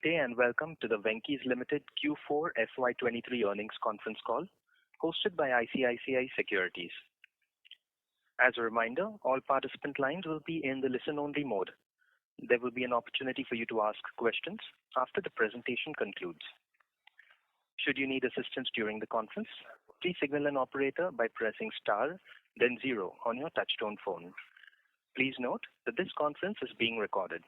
Good day and welcome to the Venky Limited Q4FY23 earnings conference call hosted by ICICI Securities. As a reminder, all participant lines will be in the listen-only mode. There will be an opportunity for you to ask questions after the presentation concludes. Should you need assistance during the conference, please signal an operator by pressing star, then 0 on your touchtone phone. Please note that this conference is being recorded.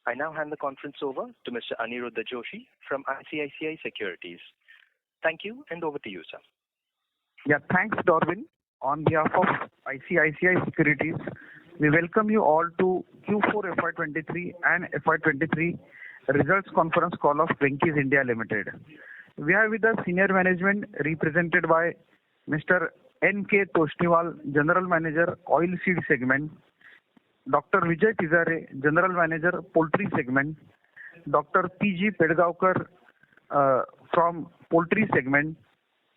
I now hand the conference over to Mr. Aniruddha Joshi from ICICI Securities. Thank you, and over to you, sir. Yeah, thanks, Darwin. On behalf of ICICI Securities, we welcome you all to Q4 FY23 and FY23 results conference call of Venky India Limited. We have with us senior management represented by Mr. N.K. Toshniwal, General Manager, Oilseed Segment, Dr. Vijay Tizare, General Manager, Poultry Segment, Dr. P.G. Pedgaonkar from Poultry Segment,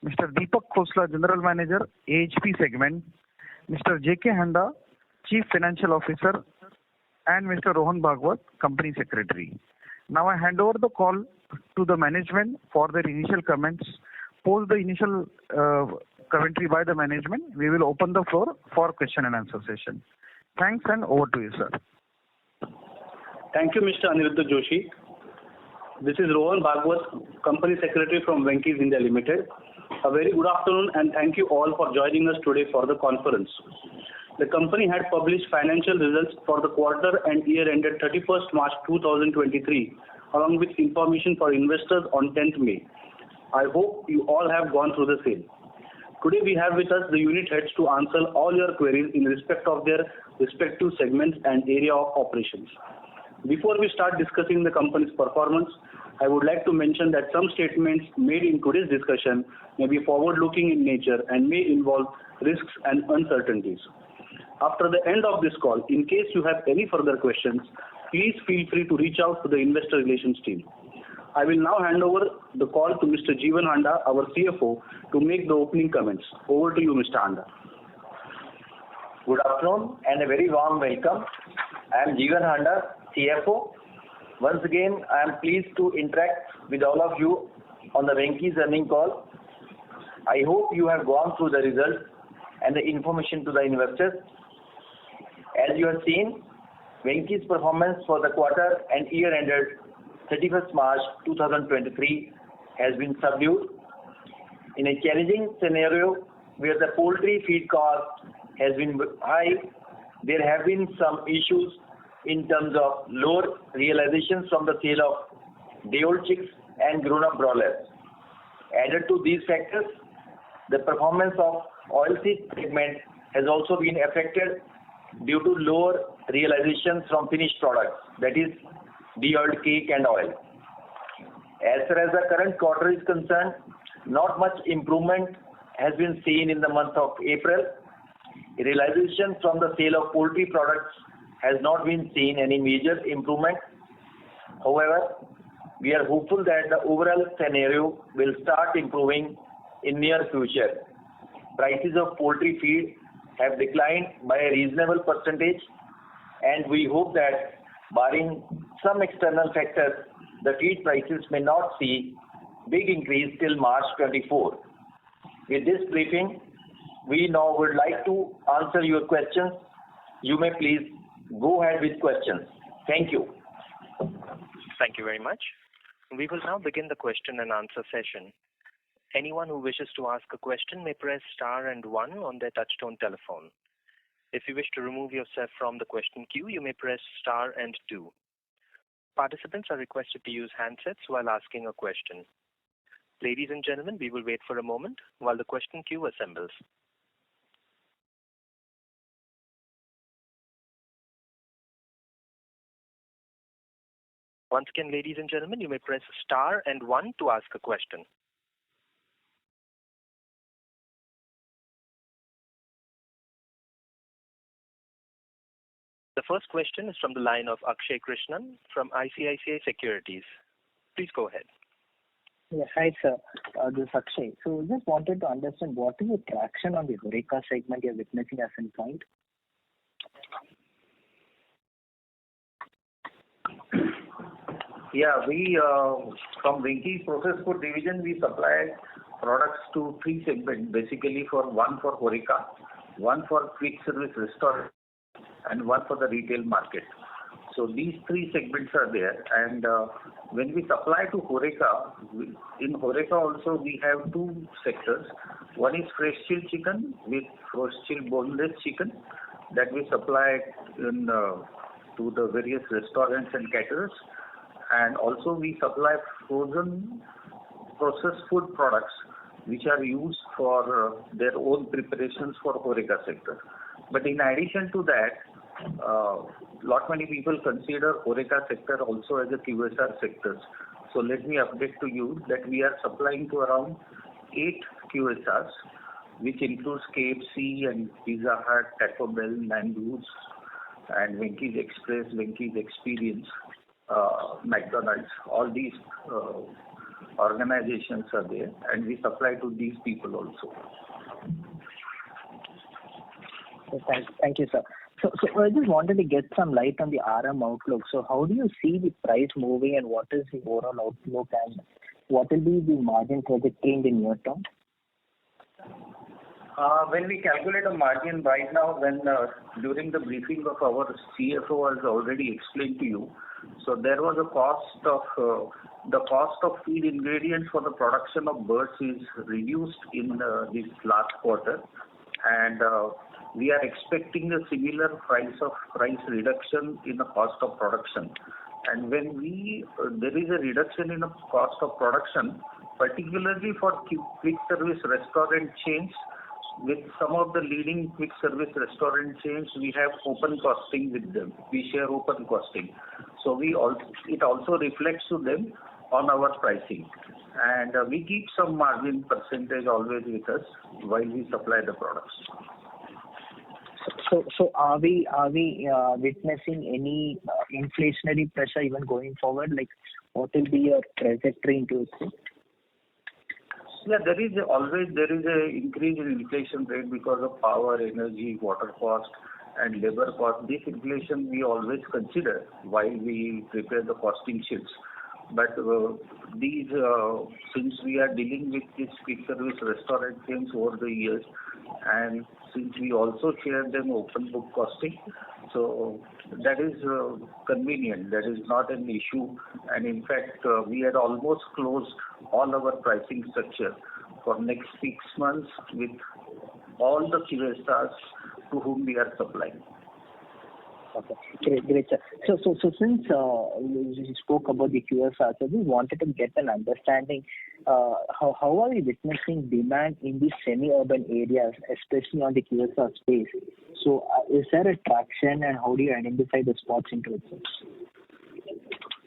Mr. Deepak Khosla, General Manager, AHP Segment, Mr. J.K. Handa, Chief Financial Officer, and Mr. Rohan Bhagwat, Company Secretary. Now I hand over the call to the management for their initial comments. Post the initial commentary by the management, we will open the floor for question and answer session. Thanks, and over to you, sir. Thank you, Mr. Aniruddha Joshi. This is Rohan Bhagwat, Company Secretary from Venky India Limited. A very good afternoon and thank you all for joining us today for the conference. The company had published financial results for the quarter and year ended 31st March 2023 along with information for investors on 10th May. I hope you all have gone through the same. Today we have with us the unit heads to answer all your queries in respect of their respective segments and area of operations. Before we start discussing the company's performance, I would like to mention that some statements made in today's discussion may be forward-looking in nature and may involve risks and uncertainties. After the end of this call, in case you have any further questions, please feel free to reach out to the investor relations team. I will now hand over the call to Mr. Jeevan Handa, our CFO, to make the opening comments. Over to you, Mr. Handa. Good afternoon and a very warm welcome. I am Jeevan Handa, CFO. Once again, I am pleased to interact with all of you on the Venky's earnings call. I hope you have gone through the results and the information to the investors. As you have seen, Venky's performance for the quarter and year ended 31st March 2023 has been subdued. In a challenging scenario where the poultry feed cost has been high, there have been some issues in terms of lower realizations from the sale of day-old chicks and grown-up broilers. Added to these factors, the performance of oilseed segment has also been affected due to lower realizations from finished products, that is, de-oiled cake and oil. As far as the current quarter is concerned, not much improvement has been seen in the month of April. Realization from the sale of poultry products has not been seen any major improvement. However, we are hopeful that the overall scenario will start improving in near future. Prices of poultry feed have declined by a reasonable percentage, and we hope that barring some external factors, the feed prices may not see big increase till March 24. With this briefing, we now would like to answer your questions. You may please go ahead with questions. Thank you. Thank you very much. We will now begin the question and answer session. Anyone who wishes to ask a question may press star and 1 on their touchtone telephone. If you wish to remove yourself from the question queue, you may press star and 2. Participants are requested to use handsets while asking a question. Ladies and gentlemen, we will wait for a moment while the question queue assembles. Once again, ladies and gentlemen, you may press star and 1 to ask a question. The first question is from the line of Akshay Krishnan from ICICI Securities. Please go ahead. Yeah, hi sir. This is Akshay. So just wanted to understand what is the traction on the Horeca segment you're witnessing as in point? Yeah, we from Venky Processed Food Division, we supply products to three segments, basically one for HoReCa, one for quick service restaurant, and one for the retail market. So these three segments are there, and when we supply to HoReCa, in HoReCa also we have two sectors. One is fresh chilled chicken with fresh chilled boneless chicken that we supply to the various restaurants and caterers, and also we supply frozen processed food products which are used for their own preparations for HoReCa sector. But in addition to that, lot many people consider HoReCa sector also as a QSR sector. So let me update to you that we are supplying to around 8 QSRs, which includes KFC and Pizza Hut, Taco Bell, Nando's, and Venky's Express, Venky's Experience, McDonald's. All these organizations are there, and we supply to these people also. Thank you, sir. So I just wanted to get some light on the RM outlook. So how do you see the price moving, and what is the overall outlook, and what will be the margin trajectory in the near term? When we calculate a margin right now, during the briefing of our CFO has already explained to you, so there was a the cost of feed ingredients for the production of birds is reduced in this last quarter, and we are expecting a similar price reduction in the cost of production. And when there is a reduction in the cost of production, particularly for quick service restaurant chains, with some of the leading quick service restaurant chains, we have open costing with them. We share open costing. So it also reflects to them on our pricing. And we keep some margin percentage always with us while we supply the products. So are we witnessing any inflationary pressure even going forward? Like, what will be your trajectory into it? Yeah, there is a increase in inflation rate because of power, energy, water cost, and labor cost. This inflation we always consider while we prepare the costing sheets. But since we are dealing with these quick service restaurant chains over the years, and since we also share them open book costing, so that is convenient. That is not an issue. And in fact, we had almost closed all our pricing structure for next 6 months with all the QSRs to whom we are supplying. Okay, great, sir. So since you spoke about the QSR, so we wanted to get an understanding how are we witnessing demand in the semi-urban areas, especially on the QSR space. So is there a traction, and how do you identify the spots into it?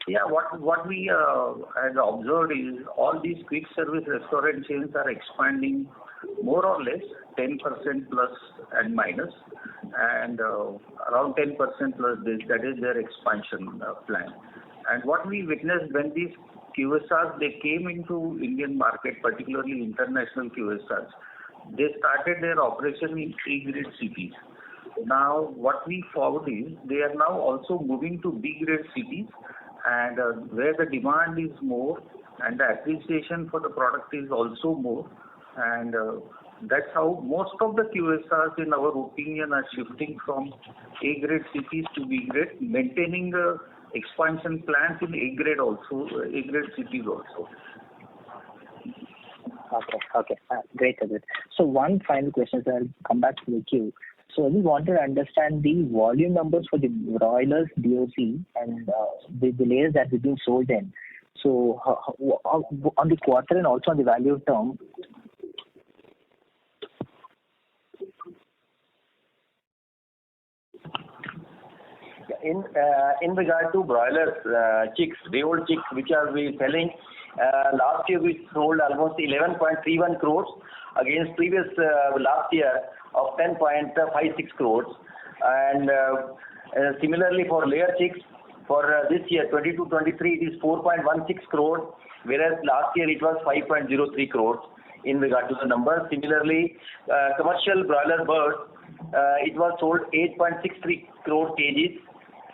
Yeah, what we had observed is all these quick service restaurant chains are expanding more or less 10% plus and minus, and around 10% plus that is their expansion plan. And what we witnessed when these QSRs, they came into Indian market, particularly international QSRs, they started their operation in A-grade cities. Now what we found is they are now also moving to B-grade cities, and where the demand is more and the appreciation for the product is also more, and that's how most of the QSRs, in our opinion, are shifting from A-grade cities to B-grade, maintaining the expansion plans in A-grade cities also. Okay. Great. So one final question, sir. I'll come back to the queue. So we want to understand the volume numbers for the broilers, DOC, and the layers that we've been sold in. So on the quarter and also on the value term. In regard to broilers, chicks, day-old chicks, which are we selling, last year we sold almost 11.31 crores against previous last year of 10.56 crores. And similarly for layer chicks, for this year 22-23 it is 4.16 crores, whereas last year it was 5.03 crores in regard to the numbers. Similarly, commercial broiler birds, it was sold 8.63 crore kgs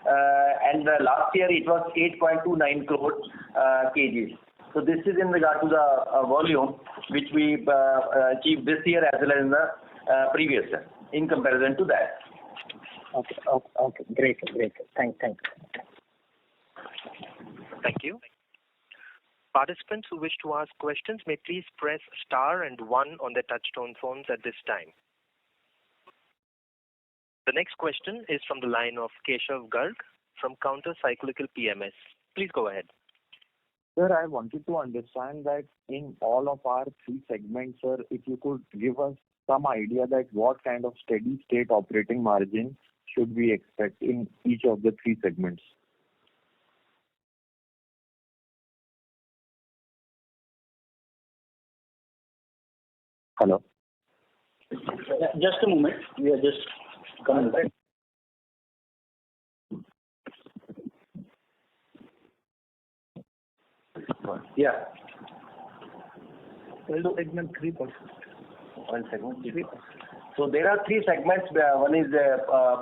and last year it was 8.29 crore kgs. So this is in regard to the volume which we achieved this year as well as in the previous year in comparison to that. Okay. Great. Thanks. Thank you. Participants who wish to ask questions may please press star and 1 on their touchtone phones at this time. The next question is from the line of Keshav Garg from Counter Cyclical PMS. Please go ahead. Sir, I wanted to understand that in all of our 3 segments, sir, if you could give us some idea that what kind of steady state operating margin should we expect in each of the 3 segments? Hello? Just a moment. We are just coming back. Yeah. Segment 3%. One segment 3%. So there are 3 segments. One is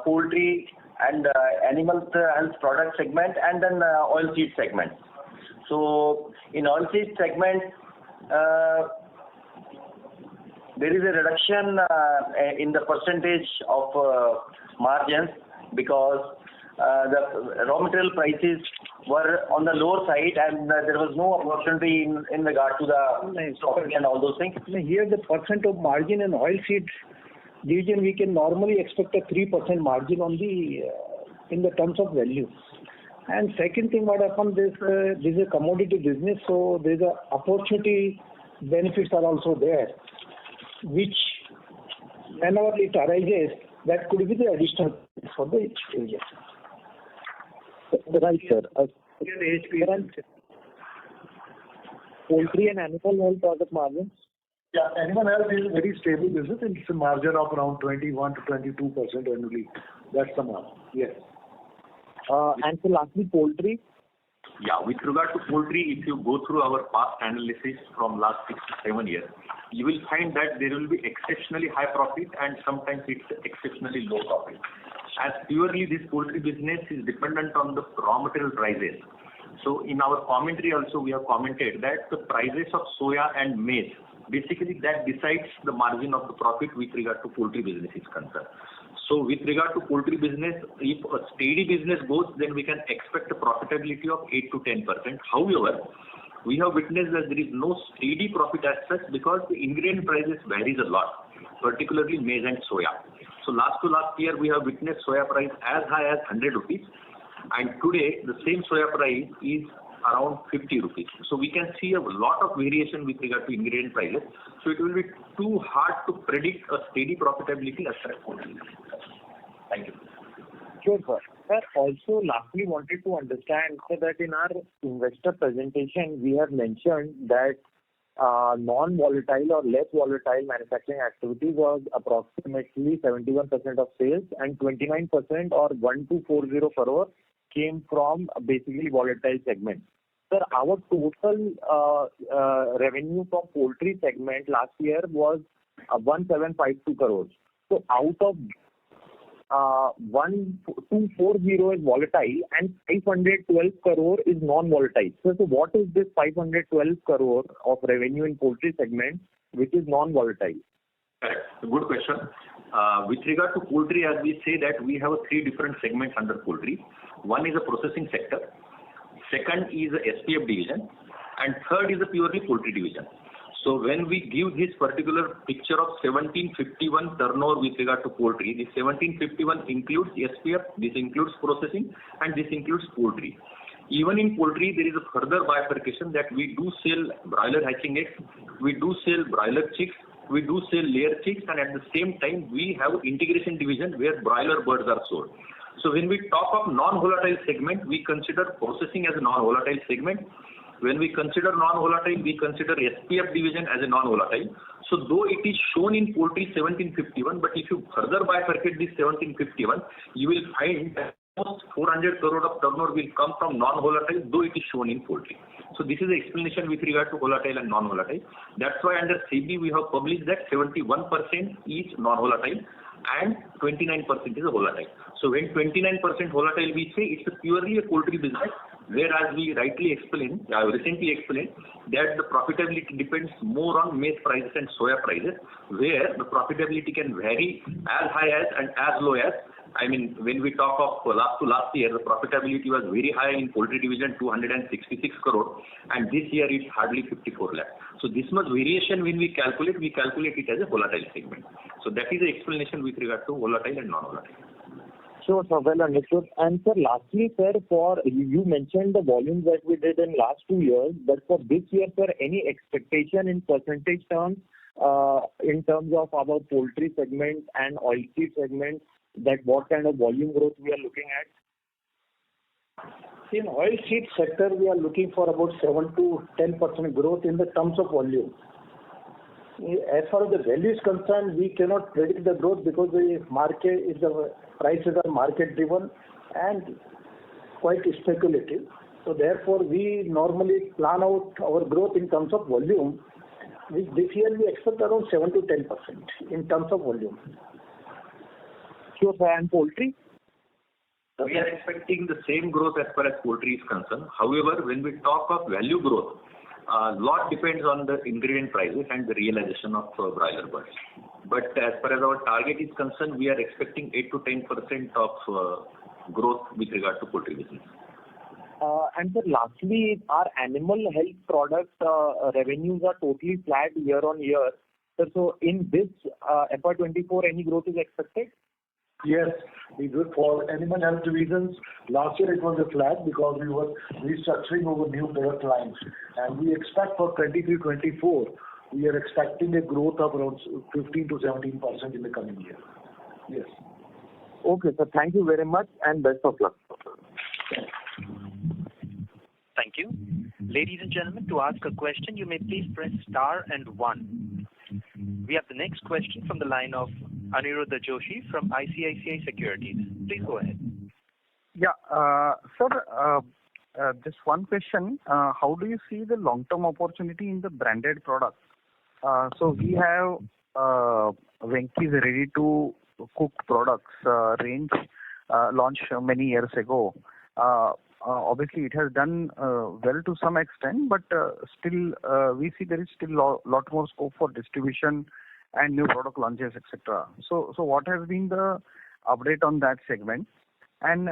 poultry and animal health product segment, and then oilseed segment. So in oilseed segment, there is a reduction in the percentage of margins because the raw material prices were on the lower side, and there was no opportunity in regard to the stocking and all those things. Here the percent of margin in oilseed division, we can normally expect a 3% margin on the in the terms of value. And second thing what happened is this is a commodity business, so there's a opportunity benefits are also there, which whenever it arises, that could be the additional for the division. Right, sir. Poultry and animal health product margins? Yeah, animal health is very stable business, and it's a margin of around 21 to 22% annually. That's the margin. Yes. And so lastly, poultry? Yeah, with regard to poultry, if you go through our past analysis from last 6 to 7 years, you will find that there will be exceptionally high profit and sometimes it's exceptionally low profit. As purely this poultry business is dependent on the raw material prices. So in our commentary also we have commented that the prices of soya and maize, basically that decides the margin of the profit with regard to poultry business is concerned. So with regard to poultry business, if a steady business goes, then we can expect a profitability of 8 to 10%. However, we have witnessed that there is no steady profit as such because the ingredient prices varies a lot, particularly maize and soya. So last to last year, we have witnessed soya price as high as 100 rupees. And today, the same soya price is around 50 rupees. So we can see a lot of variation with regard to ingredient prices. So it will be too hard to predict a steady profitability as far as poultry. Thank you. Sure, sir. Sir, also lastly wanted to understand so that in our investor presentation, we have mentioned that non-volatile or less volatile manufacturing activity was approximately 71% of sales and 29% or 1240 crore came from basically volatile segment. Sir, our total revenue from poultry segment last year was 1752 crores. So out of 1240 is volatile and 512 crore is non-volatile. So what is this 512 crore of revenue in poultry segment which is non-volatile? Correct. Good question. With regard to poultry, as we say that we have 3 different segments under poultry. One is a processing sector, second is a SPF division, and third is a purely poultry division. So when we give this particular picture of 1751 turnover with regard to poultry, this 1751 includes SPF, this includes processing, and this includes poultry. Even in poultry, there is a further bifurcation that we do sell broiler hatching eggs, we do sell broiler chicks, we do sell layer chicks, and at the same time, we have integration division where broiler birds are sold. So when we talk of non-volatile segment, we consider processing as a non-volatile segment. When we consider non-volatile, we consider SPF division as a non-volatile. So though it is shown in poultry 1751, but if you further bifurcate this 1751, you will find that almost 400 crore of turnover will come from non-volatile, though it is shown in poultry. So this is the explanation with regard to volatile and non-volatile. That's why under SEBI we have published that 71% is non-volatile and 29% is a volatile. So when 29% volatile we say it's purely a poultry business, whereas we recently explained that the profitability depends more on maize prices and soya prices, where the profitability can vary as high as and as low as. I mean, when we talk of last year, the profitability was very high in poultry division, 266 crore, and this year it's hardly 54 lakh. So this much variation when we calculate it as a volatile segment. So that is the explanation with regard to volatile and non-volatile. Sure, sir. Well understood. And sir, lastly, sir, you mentioned the volumes that we did in last 2 years, but for this year, sir, any expectation in percentage terms, in terms of our poultry segment and oilseed segment, that what kind of volume growth we are looking at? In oilseed sector, we are looking for about 7 to 10% growth in the terms of volume. As far as the value is concerned, we cannot predict the growth because the prices are market driven and quite speculative. So therefore, we normally plan out our growth in terms of volume, which this year we expect around 7 to 10% in terms of volume. Sure, sir. And poultry? We are expecting the same growth as far as poultry is concerned. However, when we talk of value growth, a lot depends on the ingredient prices and the realization of broiler birds. But as far as our target is concerned, we are expecting 8 to 10% of growth with regard to poultry business. And sir, lastly, our animal health product revenues are totally flat year on year. So in this FY24, any growth is expected? Yes, we do for animal health divisions. Last year it was a flat because we were restructuring over new product lines, and we expect for 23-24 we are expecting a growth of around 15 to 17% in the coming year. Yes. Okay, sir. Thank you very much and best of luck. Thank you. Ladies and gentlemen, to ask a question, you may please press star and 1. We have the next question from the line of Aniruddha Joshi from ICICI Securities. Please go ahead. Yeah, sir, just one question. How do you see the long-term opportunity in the branded products? So we have Venky's ready-to-cook products range launched many years ago. Obviously, it has done well to some extent, but still we see there is still lot more scope for distribution and new product launches, etc. So what has been the update on that segment? And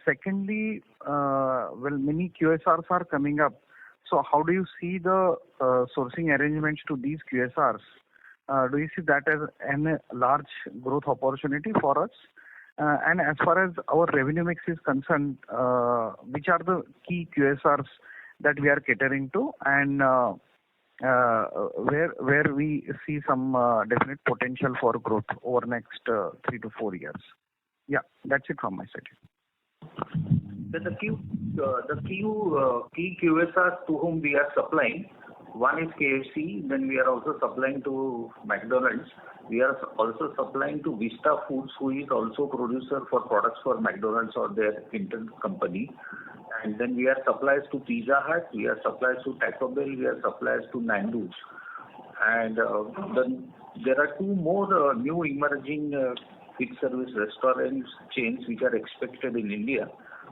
secondly, many QSRs are coming up. So how do you see the sourcing arrangements to these QSRs? Do you see that as a large growth opportunity for us? And as far as our revenue mix is concerned, which are the key QSRs that we are catering to, and where we see some definite potential for growth over next 3 to 4 years? Yeah, that's it from my side. The key QSRs to whom we are supplying, one is KFC, then we are also supplying to McDonald's. We are also supplying to Vista Foods, who is also producer for products for McDonald's or their inter-company. And then we are suppliers to Pizza Hut, we are suppliers to Taco Bell, we are suppliers to Nando's. And then there are 2 more new emerging quick service restaurants chains which are expected in India.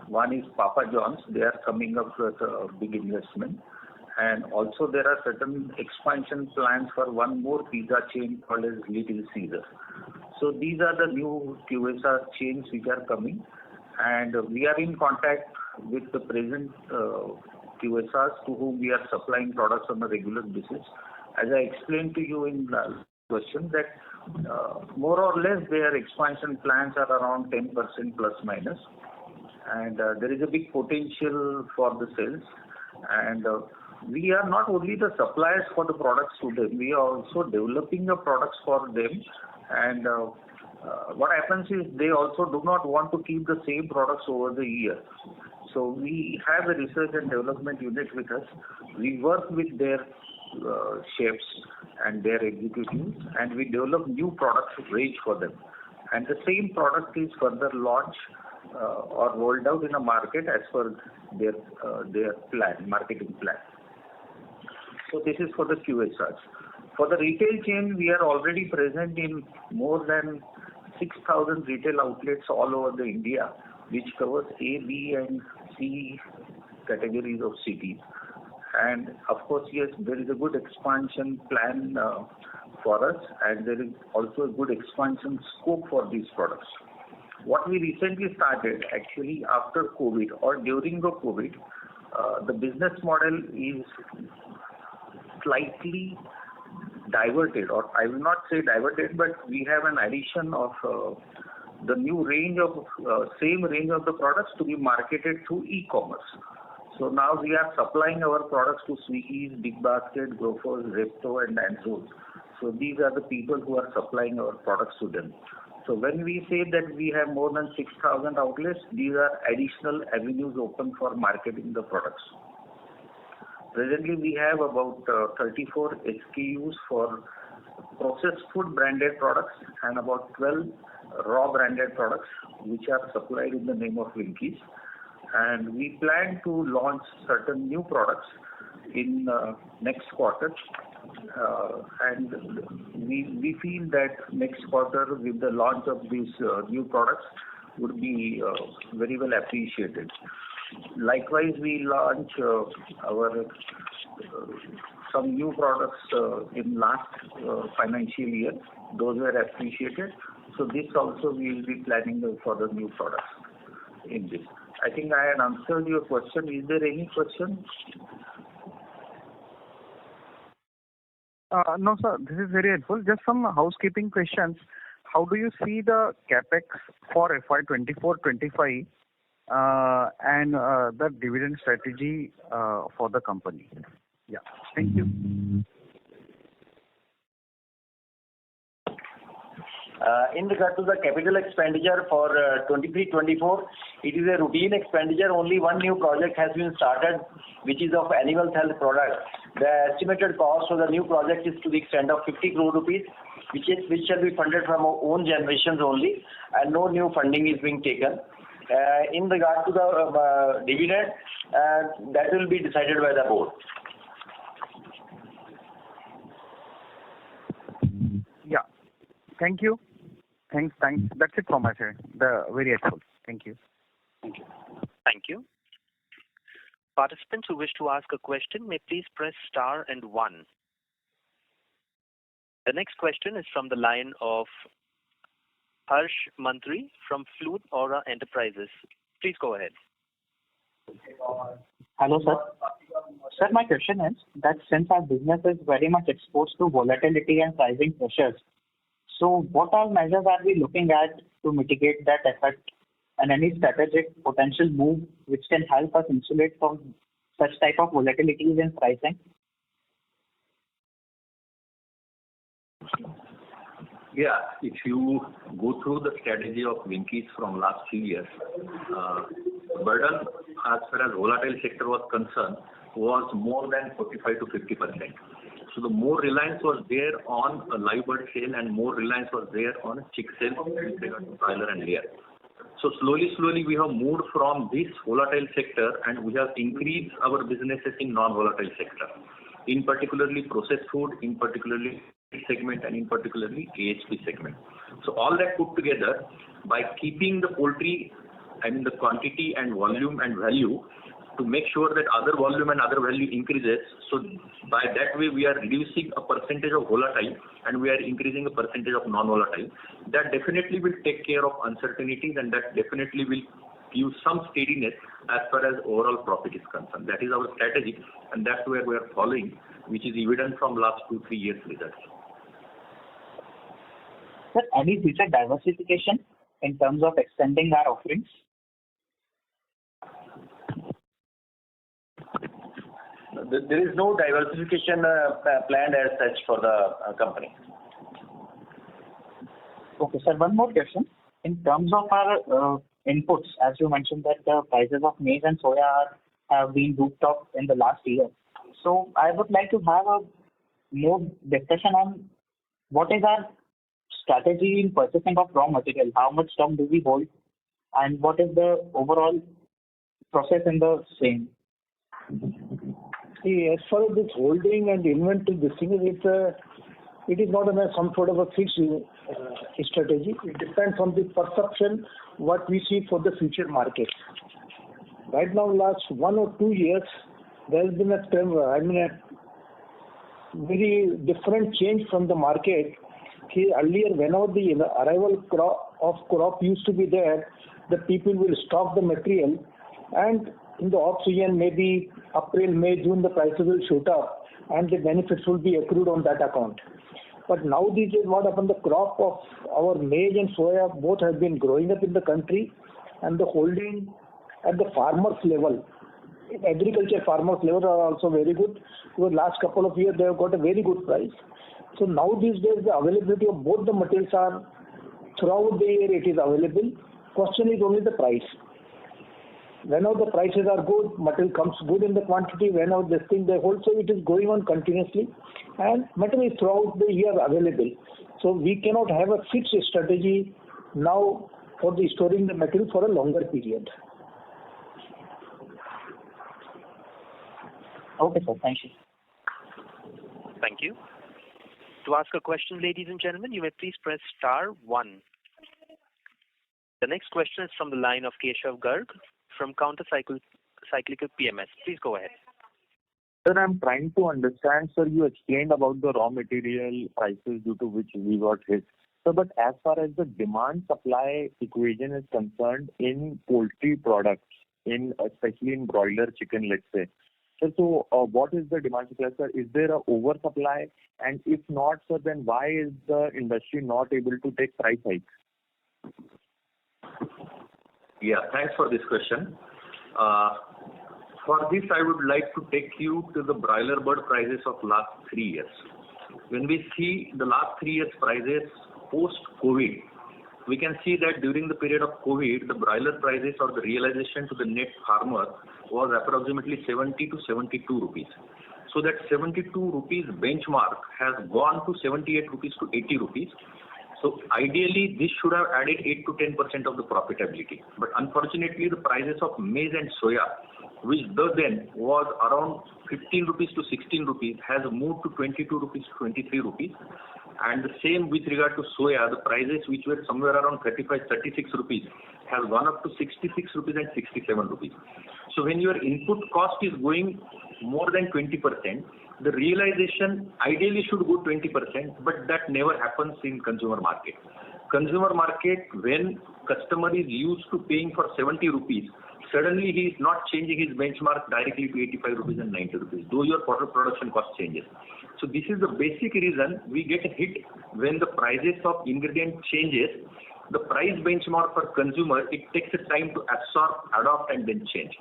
One is Papa John's. They are coming up with a big investment. And also there are certain expansion plans for one more pizza chain called as Little Caesar. So these are the new QSR chains which are coming. And we are in contact with the present QSRs to whom we are supplying products on a regular basis. As I explained to you in the question that more or less their expansion plans are around 10% plus minus. And there is a big potential for the sales. And we are not only the suppliers for the products to them, we are also developing the products for them. And what happens is they also do not want to keep the same products over the years. So we have a research and development unit with us. We work with their chefs and their executives, and we develop new products range for them. And the same product is further launched or rolled out in a market as per their plan, marketing plan. So this is for the QSRs. For the retail chain, we are already present in more than 6,000 retail outlets all over the India, which covers A, B, and C categories of cities. And of course, yes, there is a good expansion plan for us, and there is also a good expansion scope for these products. What we recently started, actually after COVID or during the COVID, the business model is slightly diverted, or I will not say diverted, but we have an addition of the new range of same range of the products to be marketed through e-commerce. So now we are supplying our products to Swiggy's, Big Basket, Grofers, Zepto, and Danzos. So these are the people who are supplying our products to them. So when we say that we have more than 6,000 outlets, these are additional avenues open for marketing the products. Presently, we have about 34 SKUs for processed food branded products and about 12 raw branded products which are supplied in the name of Venky's. And we plan to launch certain new products in next quarter. And we feel that next quarter with the launch of these new products would be very well appreciated. Likewise, we launch our some new products in last financial year. Those were appreciated. So this also we will be planning for the new products in this. I think I had answered your question. Is there any question? No, sir. This is very helpful. Just some housekeeping questions. How do you see the capex for FY24-25 and the dividend strategy for the company? Yeah. Thank you. In regard to the capital expenditure for 23-24, it is a routine expenditure. Only one new project has been started, which is of animal health product. The estimated cost of the new project is to the extent of 50 crore rupees, which shall be funded from our own generations only, and no new funding is being taken. In regard to the dividend, that will be decided by the board. Yeah. Thank you. Thanks. That's it from my side. Very helpful. Thank you. Thank you. Participants who wish to ask a question may please press star and 1. The next question is from the line of Harsh Mantri from Flute Aura Enterprises. Please go ahead. Hello, sir. Sir, my question is that since our business is very much exposed to volatility and pricing pressures, so what all measures are we looking at to mitigate that effect, and any strategic potential move which can help us insulate from such type of volatilities in pricing? Yeah, if you go through the strategy of Venky's from last few years, burden as far as volatile sector was concerned was more than 45 to 50%. So the more reliance was there on a live bird sale and more reliance was there on a chick sale with regard to broiler and layer. So slowly we have moved from this volatile sector and we have increased our businesses in non-volatile sector, in particularly processed food, in particularly segment, and in particularly AHP segment. So all that put together, by keeping the poultry and the quantity and volume and value, to make sure that other volume and other value increases. So by that way we are reducing a percentage of volatile and we are increasing a percentage of non-volatile. That definitely will take care of uncertainties and that definitely will give some steadiness as far as overall profit is concerned. That is our strategy and that's where we are following, which is evident from last 2-3 years results. Sir, any future diversification in terms of extending our offerings? There is no diversification planned as such for the company. Okay, sir. One more question. In terms of our inputs, as you mentioned that the prices of maize and soya have been roofed up in the last year. So I would like to have a more discussion on what is our strategy in purchasing of raw material. How much stock do we hold, and what is the overall process in the same? See, as far as this holding and inventory, this thing is it is not some sort of a fixed strategy. It depends on the perception what we see for the future market. Right now, last 1 or 2 years, there has been a very different change from the market. Earlier, whenever the arrival of crop used to be there, the people will stock the material, and in the off season, maybe April, May, June, the prices will shoot up, and the benefits will be accrued on that account. But now these days, what happened? The crop of our maize and soya both have been growing up in the country, and the holding at the farmers level, agriculture farmers level are also very good. For the last couple of years, they have got a very good price. So now these days, the availability of both the materials are throughout the year it is available. Question is only the price. Whenever the prices are good, material comes good in the quantity. Whenever this thing they hold, so it is going on continuously, and material is throughout the year available. So we cannot have a fixed strategy now for the storing the material for a longer period. Okay, sir. Thank you. Thank you. To ask a question, ladies and gentlemen, you may please press star 1. The next question is from the line of Keshav Garg from Counter-Cyclical PMS. Please go ahead. Sir, I'm trying to understand, sir, you explained about the raw material prices due to which we got hit. So, but as far as the demand-supply equation is concerned in poultry products, especially in broiler chicken, let's say, so what is the demand supply, sir? Is there an oversupply? And if not, sir, then why is the industry not able to take price hikes? Yeah, thanks for this question. For this, I would like to take you to the broiler bird prices of last 3 years. When we see the last 3 years prices post-COVID, we can see that during the period of COVID, the broiler prices or the realization to the net farmer was approximately 70 to 72 rupees. So that 72 rupees benchmark has gone to 78 rupees to 80 rupees. So ideally, this should have added 8 to 10% of the profitability. But unfortunately, the prices of maize and soya, which then was around 15 rupees to 16 rupees, has moved to 22 rupees to 23 rupees. And the same with regard to soya, the prices which were somewhere around 35, 36 rupees have gone up to 66 rupees and 67 rupees. So when your input cost is going more than 20%, the realization ideally should go 20%, but that never happens in consumer market. Consumer market, when customer is used to paying for 70 rupees, suddenly he is not changing his benchmark directly to 85 rupees and 90 rupees, though your production cost changes. So this is the basic reason we get hit when the prices of ingredient changes. The price benchmark for consumer, it takes a time to absorb, adopt, and then change.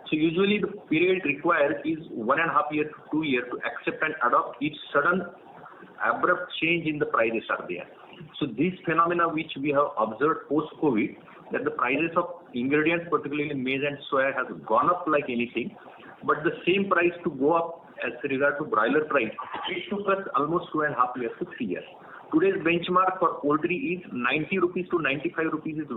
So usually the period required is 1.5 years to 2 years to accept and adopt each sudden abrupt change in the prices are there. So this phenomena which we have observed post-COVID, that the prices of ingredients, particularly maize and soya, has gone up like anything, but the same price to go up as regard to broiler price, it took us almost 2.5 years to 3 years. Today's benchmark for poultry is 90 rupees to 95 rupees is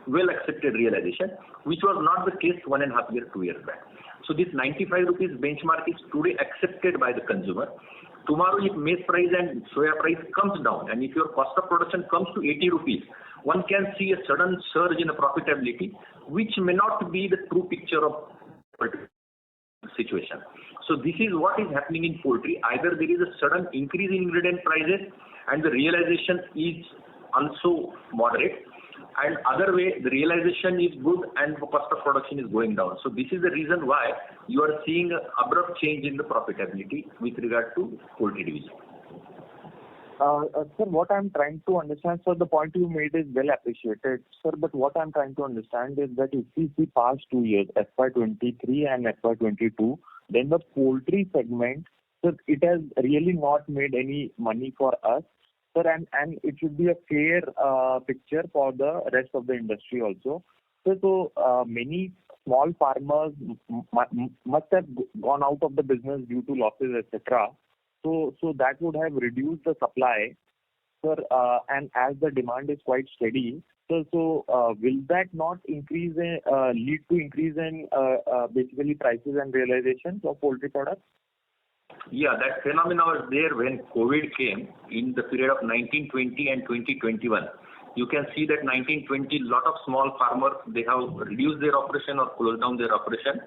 well accepted realization, which was not the case 1.5 years, 2 years back. So this 95 rupees benchmark is today accepted by the consumer. Tomorrow, if maize price and soya price comes down, and if your cost of production comes to 80 rupees, one can see a sudden surge in the profitability, which may not be the true picture of situation. So this is what is happening in poultry. Either there is a sudden increase in ingredient prices and the realization is also moderate, and other way the realization is good and the cost of production is going down. So this is the reason why you are seeing an abrupt change in the profitability with regard to poultry division. Sir, what I'm trying to understand, sir, the point you made is well appreciated, sir, but what I'm trying to understand is that if we see past 2 years, FY23 and FY22, then the poultry segment, sir, it has really not made any money for us, sir, and it should be a fair picture for the rest of the industry also. So many small farmers must have gone out of the business due to losses, etc. So that would have reduced the supply, sir, and as the demand is quite steady, so will that not lead to increase in basically prices and realizations of poultry products? Yeah, that phenomena was there when COVID came in the period of 1920 and 2021. You can see that 1920, lot of small farmers, they have reduced their operation or closed down their operation,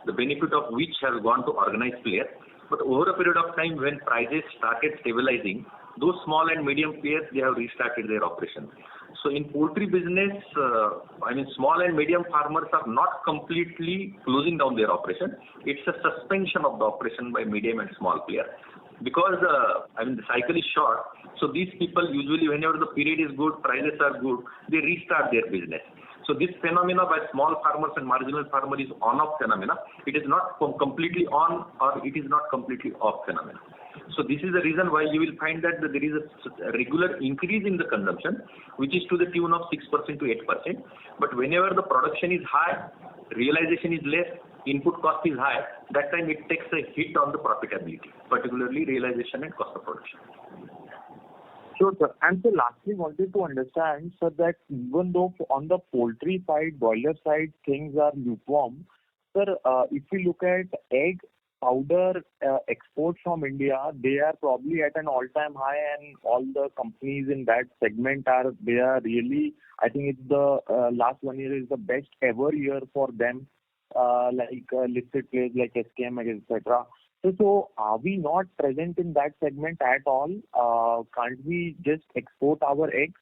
the benefit of which has gone to organized players. But over a period of time when prices started stabilizing, those small and medium players, they have restarted their operation. So in poultry business, small and medium farmers are not completely closing down their operation. It's a suspension of the operation by medium and small players. Because the cycle is short, so these people usually, whenever the period is good, prices are good, they restart their business. So this phenomena by small farmers and marginal farmer is on-off phenomena. It is not completely on or it is not completely off phenomena. So this is the reason why you will find that there is a regular increase in the consumption, which is to the tune of 6% to 8%. But whenever the production is high, realization is less, input cost is high, that time it takes a hit on the profitability, particularly realization and cost of production. Sure, sir. And so lastly, wanted to understand, sir, that even though on the poultry side, broiler side, things are lukewarm, sir, if we look at egg powder exports from India, they are probably at an all-time high, and all the companies in that segment they are really, I think it's the last 1 year is the best ever year for them, listed players like SKM, etc. So are we not present in that segment at all? Can't we just export our eggs?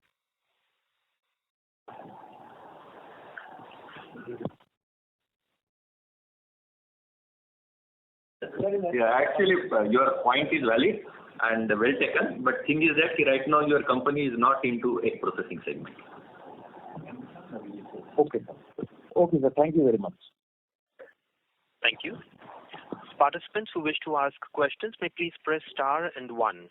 Yeah, actually, your point is valid and well taken. But thing is that right now your company is not into egg processing segment. Okay, sir. Okay, sir. Thank you very much. Thank you. Participants who wish to ask questions may please press star and 1.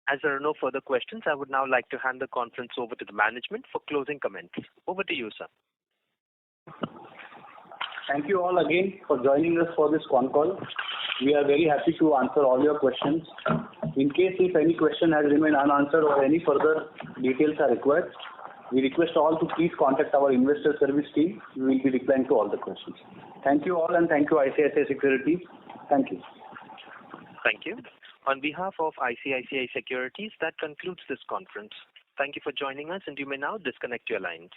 As there are no further questions, I would now like to hand the conference over to the management for closing comments. Over to you, sir. Thank you all again for joining us for this con call. We are very happy to answer all your questions. In case if any question has remained unanswered or any further details are required, we request all to please contact our investor service team. We will be replying to all the questions. Thank you all, and thank you ICICI Securities. Thank you. Thank you. On behalf of ICICI Securities, that concludes this conference. Thank you for joining us, and you may now disconnect your lines.